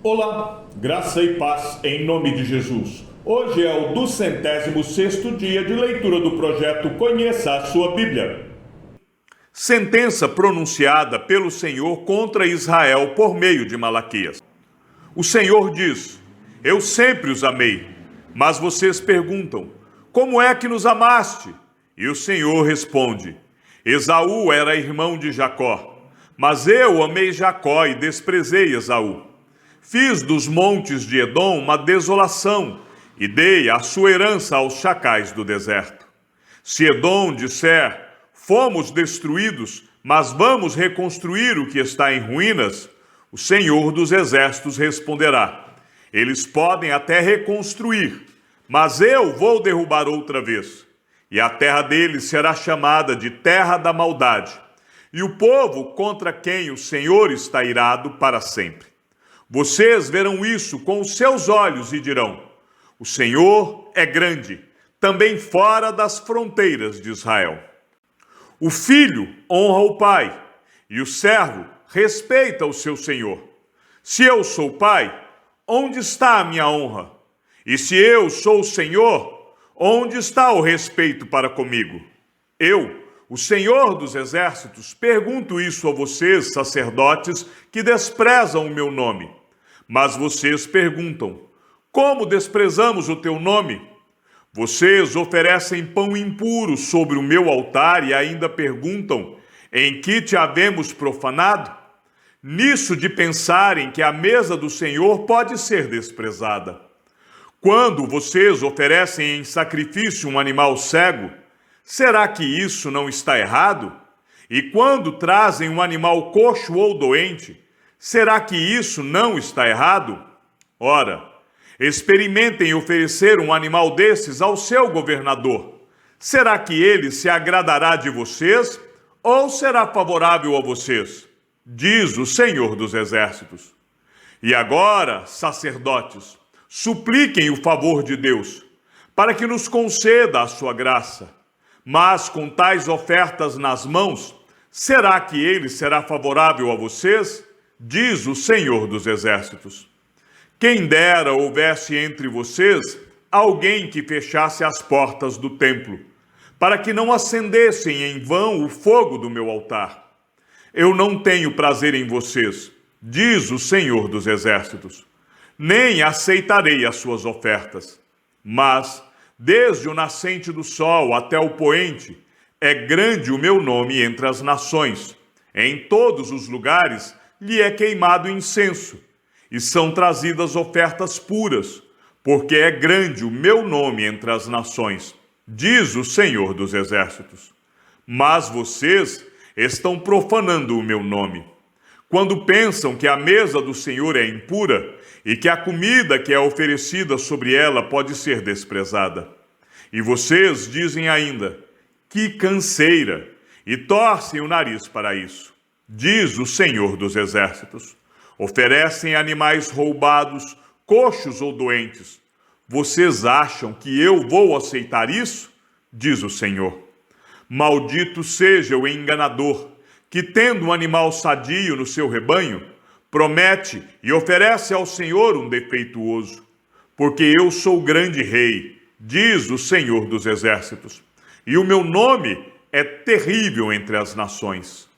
Olá, graça e paz em nome de Jesus. Hoje é o 206º dia de leitura do projeto Conheça a Sua Bíblia. Sentença pronunciada pelo Senhor contra Israel por meio de Malaquias. O Senhor diz: Eu sempre os amei, mas vocês perguntam: como é que nos amaste? E o Senhor responde: Esaú era irmão de Jacó, mas eu amei Jacó e desprezei Esaú. Fiz dos montes de Edom uma desolação e dei a sua herança aos chacais do deserto. Se Edom disser: fomos destruídos, mas vamos reconstruir o que está em ruínas, o Senhor dos Exércitos responderá: eles podem até reconstruir, mas eu vou derrubar outra vez. E a terra deles será chamada de terra da maldade, e o povo contra quem o Senhor está irado para sempre. Vocês verão isso com os seus olhos e dirão: o Senhor é grande, também fora das fronteiras de Israel. O filho honra o pai, e o servo respeita o seu senhor. Se eu sou pai, onde está a minha honra? E se eu sou o Senhor, onde está o respeito para comigo? Eu, o Senhor dos Exércitos, pergunto isso a vocês, sacerdotes, que desprezam o meu nome. Mas vocês perguntam: como desprezamos o teu nome? Vocês oferecem pão impuro sobre o meu altar e ainda perguntam: em que te havemos profanado? Nisso de pensarem que a mesa do Senhor pode ser desprezada. Quando vocês oferecem em sacrifício um animal cego, será que isso não está errado? E quando trazem um animal coxo ou doente, será que isso não está errado? Ora, experimentem oferecer um animal desses ao seu governador. Será que ele se agradará de vocês ou será favorável a vocês? Diz o Senhor dos Exércitos. E agora, sacerdotes, supliquem o favor de Deus, para que nos conceda a sua graça. Mas com tais ofertas nas mãos, será que ele será favorável a vocês? Diz o Senhor dos Exércitos. Quem dera houvesse entre vocês alguém que fechasse as portas do templo, para que não acendessem em vão o fogo do meu altar. Eu não tenho prazer em vocês, diz o Senhor dos Exércitos, nem aceitarei as suas ofertas. Mas, desde o nascente do sol até o poente, é grande o meu nome entre as nações. Em todos os lugares lhe é queimado incenso, e são trazidas ofertas puras, porque é grande o meu nome entre as nações, diz o Senhor dos Exércitos. Mas vocês estão profanando o meu nome. Quando pensam que a mesa do Senhor é impura e que a comida que é oferecida sobre ela pode ser desprezada. E vocês dizem ainda: que canseira, e torcem o nariz para isso, diz o Senhor dos Exércitos. Oferecem animais roubados, coxos ou doentes. Vocês acham que eu vou aceitar isso? Diz o Senhor. Maldito seja o enganador, que tendo um animal sadio no seu rebanho, promete e oferece ao Senhor um defeituoso. Porque eu sou grande rei, diz o Senhor dos Exércitos, e o meu nome é terrível entre as nações.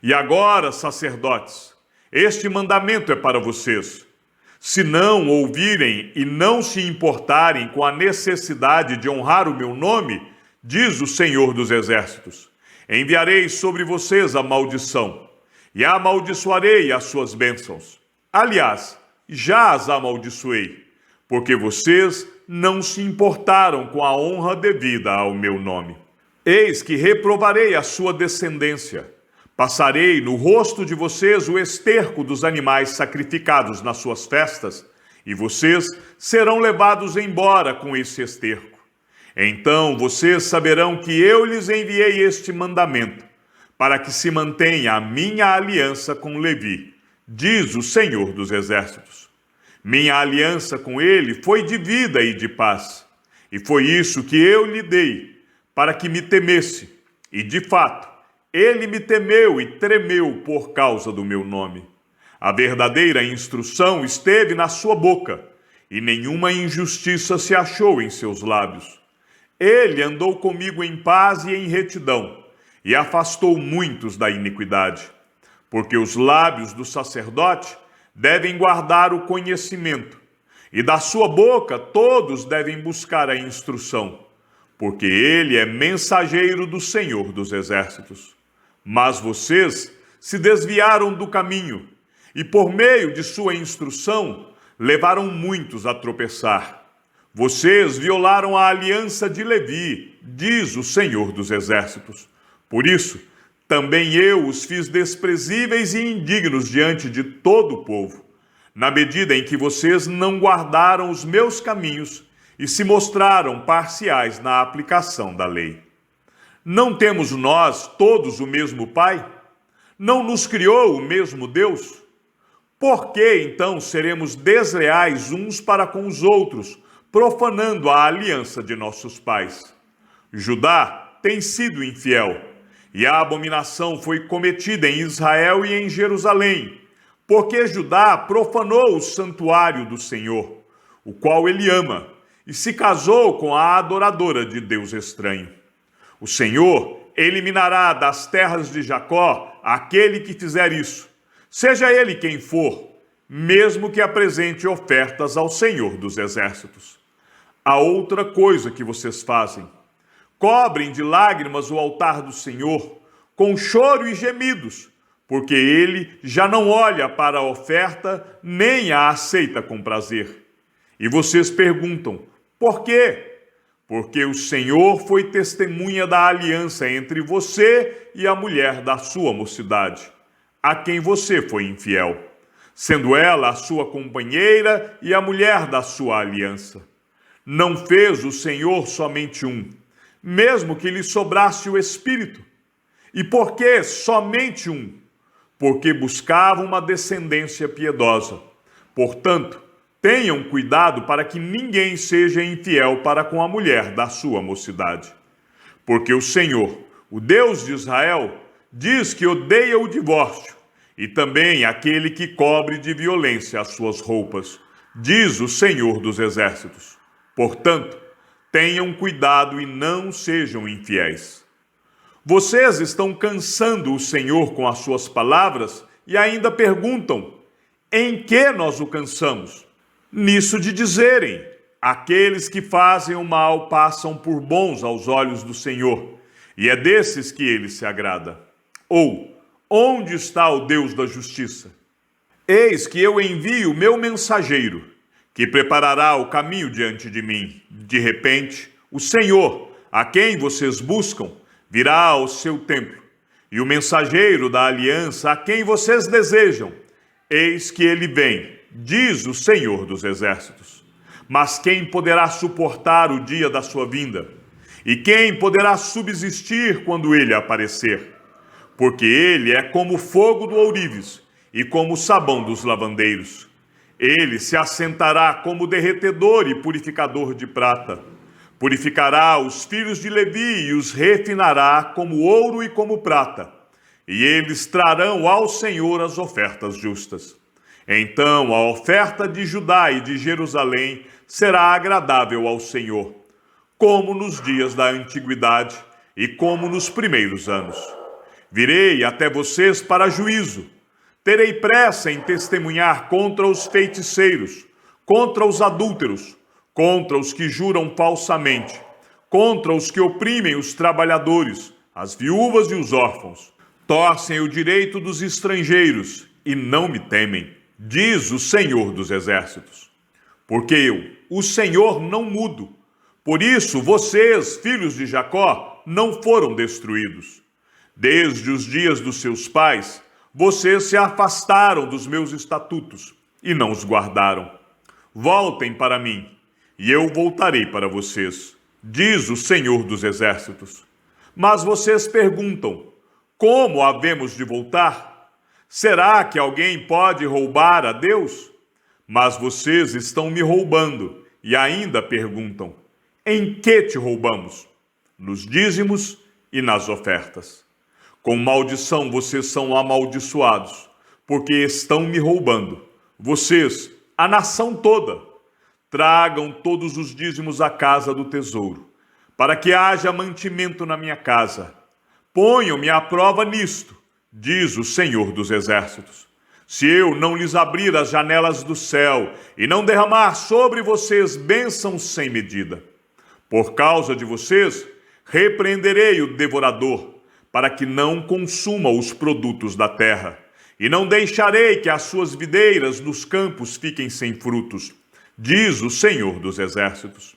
E agora, sacerdotes, este mandamento é para vocês. Se não ouvirem e não se importarem com a necessidade de honrar o meu nome, diz o Senhor dos Exércitos, enviarei sobre vocês a maldição, e amaldiçoarei as suas bênçãos. Aliás, já as amaldiçoei, porque vocês não se importaram com a honra devida ao meu nome. Eis que reprovarei a sua descendência. Passarei no rosto de vocês o esterco dos animais sacrificados nas suas festas, e vocês serão levados embora com esse esterco. Então vocês saberão que eu lhes enviei este mandamento, para que se mantenha a minha aliança com Levi, diz o Senhor dos Exércitos. Minha aliança com ele foi de vida e de paz, e foi isso que eu lhe dei, para que me temesse, e de fato, ele me temeu e tremeu por causa do meu nome. A verdadeira instrução esteve na sua boca, e nenhuma injustiça se achou em seus lábios. Ele andou comigo em paz e em retidão, e afastou muitos da iniquidade. Porque os lábios do sacerdote devem guardar o conhecimento, e da sua boca todos devem buscar a instrução, porque ele é mensageiro do Senhor dos Exércitos. Mas vocês se desviaram do caminho, e por meio de sua instrução levaram muitos a tropeçar. Vocês violaram a aliança de Levi, diz o Senhor dos Exércitos. Por isso, também eu os fiz desprezíveis e indignos diante de todo o povo, na medida em que vocês não guardaram os meus caminhos e se mostraram parciais na aplicação da lei. Não temos nós todos o mesmo Pai? Não nos criou o mesmo Deus? Por que, então, seremos desleais uns para com os outros, profanando a aliança de nossos pais? Judá tem sido infiel, e a abominação foi cometida em Israel e em Jerusalém, porque Judá profanou o santuário do Senhor, o qual ele ama, e se casou com a adoradora de Deus estranho. O Senhor eliminará das terras de Jacó aquele que fizer isso, seja ele quem for, mesmo que apresente ofertas ao Senhor dos Exércitos. Há outra coisa que vocês fazem: cobrem de lágrimas o altar do Senhor, com choro e gemidos, porque ele já não olha para a oferta, nem a aceita com prazer. E vocês perguntam: por quê? Porque o Senhor foi testemunha da aliança entre você e a mulher da sua mocidade, a quem você foi infiel, sendo ela a sua companheira e a mulher da sua aliança. Não fez o Senhor somente um, mesmo que lhe sobrasse o espírito. E por que somente um? Porque buscava uma descendência piedosa. Portanto, tenham cuidado para que ninguém seja infiel para com a mulher da sua mocidade. Porque o Senhor, o Deus de Israel, diz que odeia o divórcio, e também aquele que cobre de violência as suas roupas, diz o Senhor dos Exércitos. Portanto, tenham cuidado e não sejam infiéis. Vocês estão cansando o Senhor com as suas palavras e ainda perguntam: em que nós o cansamos? Nisso de dizerem: aqueles que fazem o mal passam por bons aos olhos do Senhor, e é desses que ele se agrada. Ou, onde está o Deus da justiça? Eis que eu envio o meu mensageiro, que preparará o caminho diante de mim. De repente, o Senhor, a quem vocês buscam, virá ao seu templo, e o mensageiro da aliança, a quem vocês desejam, eis que ele vem, diz o Senhor dos Exércitos. Mas quem poderá suportar o dia da sua vinda? E quem poderá subsistir quando ele aparecer? Porque ele é como o fogo do ourives e como o sabão dos lavandeiros. Ele se assentará como derretedor e purificador de prata. Purificará os filhos de Levi e os refinará como ouro e como prata. E eles trarão ao Senhor as ofertas justas. Então a oferta de Judá e de Jerusalém será agradável ao Senhor, como nos dias da antiguidade e como nos primeiros anos. Virei até vocês para juízo. Terei pressa em testemunhar contra os feiticeiros, contra os adúlteros, contra os que juram falsamente, contra os que oprimem os trabalhadores, as viúvas e os órfãos. Torcem o direito dos estrangeiros e não me temem, diz o Senhor dos Exércitos. Porque eu, o Senhor, não mudo. Por isso vocês, filhos de Jacó, não foram destruídos. Desde os dias dos seus pais, vocês se afastaram dos meus estatutos e não os guardaram. Voltem para mim, e eu voltarei para vocês, diz o Senhor dos Exércitos. Mas vocês perguntam: como havemos de voltar? Será que alguém pode roubar a Deus? Mas vocês estão me roubando e ainda perguntam: em que te roubamos? Nos dízimos e nas ofertas. Com maldição vocês são amaldiçoados, porque estão me roubando. Vocês, a nação toda, tragam todos os dízimos à casa do tesouro, para que haja mantimento na minha casa. Ponham-me à prova nisto, diz o Senhor dos Exércitos. Se eu não lhes abrir as janelas do céu e não derramar sobre vocês bênçãos sem medida. Por causa de vocês, repreenderei o devorador, para que não consuma os produtos da terra, e não deixarei que as suas videiras nos campos fiquem sem frutos, diz o Senhor dos Exércitos.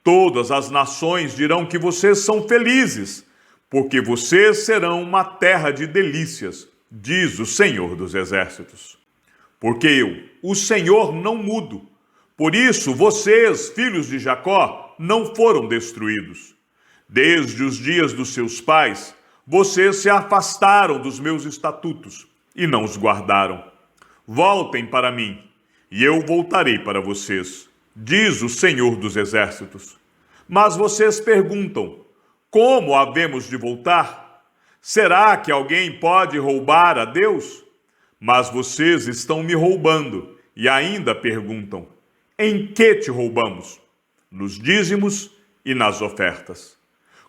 Todas as nações dirão que vocês são felizes, porque vocês serão uma terra de delícias, diz o Senhor dos Exércitos. Porque eu, o Senhor, não mudo. Por isso, vocês, filhos de Jacó, não foram destruídos. Desde os dias dos seus pais, vocês se afastaram dos meus estatutos e não os guardaram. Voltem para mim, e eu voltarei para vocês, diz o Senhor dos Exércitos. Mas vocês perguntam, como havemos de voltar? Será que alguém pode roubar a Deus? Mas vocês estão me roubando e ainda perguntam, em que te roubamos? Nos dízimos e nas ofertas.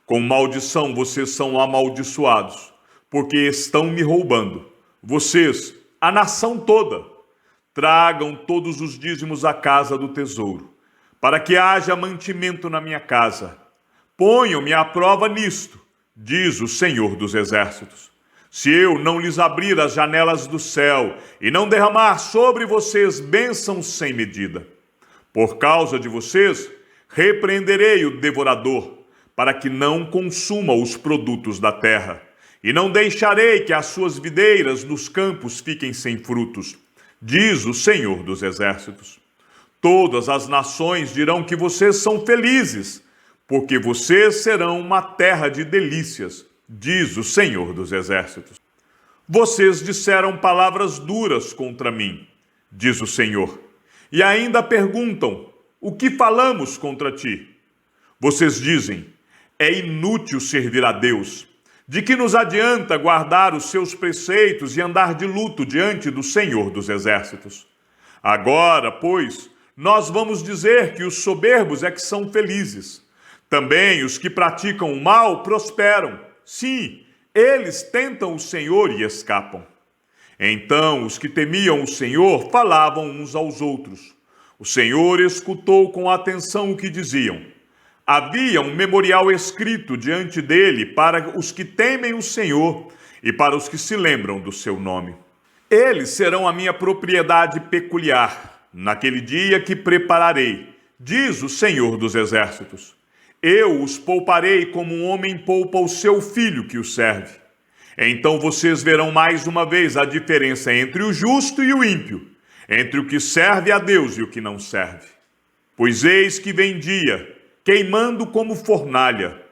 Com maldição vocês são amaldiçoados, porque estão me roubando. Vocês, a nação toda, tragam todos os dízimos à casa do tesouro, para que haja mantimento na minha casa. Ponham-me à prova nisto, diz o Senhor dos Exércitos. Se eu não lhes abrir as janelas do céu e não derramar sobre vocês bênçãos sem medida. Por causa de vocês, repreenderei o devorador, para que não consuma os produtos da terra, e não deixarei que as suas videiras nos campos fiquem sem frutos, diz o Senhor dos Exércitos. Todas as nações dirão que vocês são felizes, porque vocês serão uma terra de delícias, diz o Senhor dos Exércitos. Vocês disseram palavras duras contra mim, diz o Senhor, e ainda perguntam, o que falamos contra ti? Vocês dizem, é inútil servir a Deus. De que nos adianta guardar os seus preceitos e andar de luto diante do Senhor dos Exércitos? Agora, pois, nós vamos dizer que os soberbos é que são felizes. Também os que praticam o mal prosperam. Sim, eles tentam o Senhor e escapam. Então os que temiam o Senhor falavam uns aos outros. O Senhor escutou com atenção o que diziam. Havia um memorial escrito diante dele para os que temem o Senhor e para os que se lembram do seu nome. Eles serão a minha propriedade peculiar, naquele dia que prepararei, diz o Senhor dos Exércitos. Eu os pouparei como um homem poupa o seu filho que o serve. Então vocês verão mais uma vez a diferença entre o justo e o ímpio, entre o que serve a Deus e o que não serve. Pois eis que vem dia, queimando como fornalha.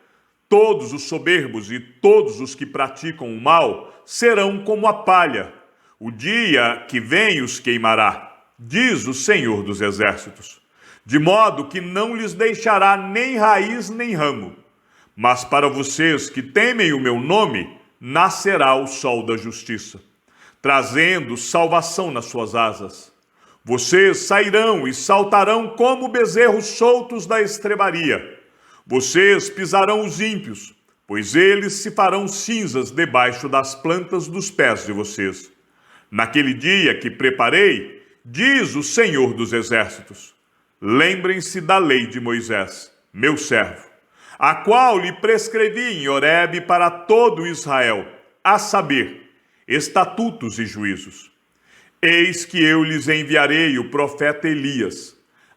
Todos os soberbos e todos os que praticam o mal serão como a palha. O dia que vem os queimará, diz o Senhor dos Exércitos. De modo que não lhes deixará nem raiz nem ramo. Mas para vocês que temem o meu nome, nascerá o sol da justiça, trazendo salvação nas suas asas. Vocês sairão e saltarão como bezerros soltos da estrebaria. Vocês pisarão os ímpios, pois eles se farão cinzas debaixo das plantas dos pés de vocês. Naquele dia que preparei, diz o Senhor dos Exércitos, lembrem-se da lei de Moisés, meu servo, a qual lhe prescrevi em Horebe para todo Israel, a saber, estatutos e juízos. Eis que eu lhes enviarei o profeta Elias,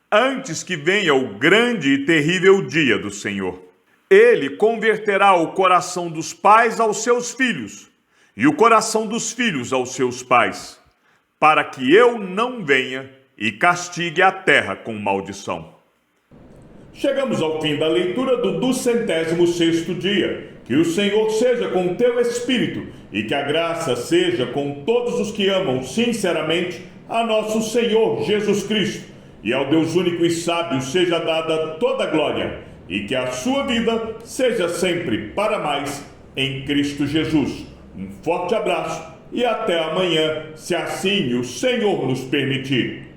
antes que venha o grande e terrível dia do Senhor. Ele converterá o coração dos pais aos seus filhos, e o coração dos filhos aos seus pais, para que eu não venha e castigue a terra com maldição. Chegamos ao fim da leitura do 206º dia. Que o Senhor seja com o teu espírito e que a graça seja com todos os que amam sinceramente a nosso Senhor Jesus Cristo. E ao Deus único e sábio seja dada toda a glória e que a sua vida seja sempre para mais em Cristo Jesus. Um forte abraço e até amanhã, se assim o Senhor nos permitir.